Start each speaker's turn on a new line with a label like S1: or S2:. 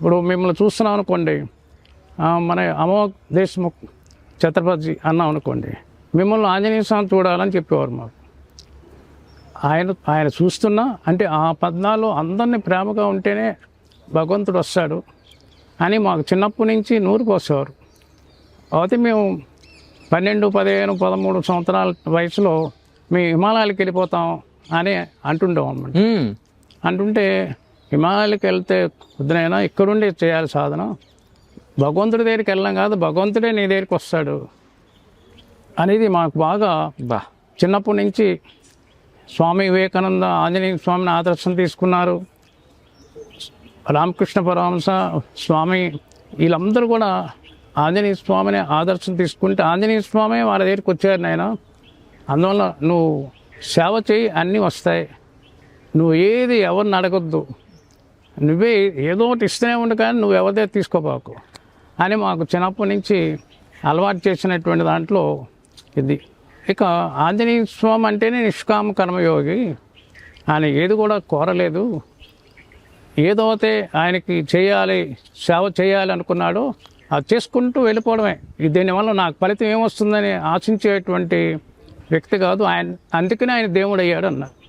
S1: ఇప్పుడు మిమ్మల్ని చూస్తున్నాం అనుకోండి, మన అమోఘ్ దేశ్ముఖ్ ఛత్రపతి అన్నాం అనుకోండి, మిమ్మల్ని ఆంజనేయ స్వామి చూడాలని చెప్పేవారు మాకు. ఆయన చూస్తున్నా అంటే ఆ పద్నాలు అందరినీ ప్రేమగా ఉంటేనే భగవంతుడు వస్తాడు అని మాకు చిన్నప్పటి నుంచి నూరు పోసేవారు. అయితే మేము 12, 15, 13 సంవత్సరాల వయసులో మేము హిమాలయాలకు వెళ్ళిపోతాం అని అంటుండేవాం అన్నమాట. అంటుంటే హిమాలయాలకు వెళ్తే వద్దునైనా ఇక్కడుండి చేయాలి సాధన, భగవంతుడి దగ్గరికి వెళ్ళాం కాదు, భగవంతుడే నీ దగ్గరికి వస్తాడు అనేది మాకు బాగా చిన్నప్పటి నుంచి స్వామి వివేకానంద ఆంజనేయ స్వామిని ఆదర్శం తీసుకున్నారు. రామకృష్ణ పరమహంస స్వామి వీళ్ళందరూ కూడా ఆంజనేయ స్వామిని ఆదర్శం తీసుకుంటే ఆంజనేయ స్వామి వాళ్ళ దగ్గరికి వచ్చారు. నాయన అందువల్ల నువ్వు సేవ చేయి, అన్నీ వస్తాయి, నువ్వు ఏది ఎవరిని అడగొద్దు, నువ్వే ఏదో ఒకటి ఇస్తూనే ఉండు కానీ నువ్వు ఎవరి దగ్గర తీసుకోబాకు అని మాకు చిన్నప్పటి నుంచి అలవాటు చేసినటువంటి దాంట్లో ఇది. ఇక ఆంజనేయ స్వామి అంటేనే నిష్కామ కర్మయోగి, ఆయన ఏది కూడా కోరలేదు, ఏదైతే ఆయనకి చేయాలి సేవ చేయాలి అనుకున్నాడో అది చేసుకుంటూ వెళ్ళిపోవడమే. దీనివల్ల నాకు ఫలితం ఏమొస్తుందని ఆశించేటువంటి వ్యక్తి కాదు ఆయన, అందుకనే ఆయన దేవుడు అయ్యాడు అన్నారు.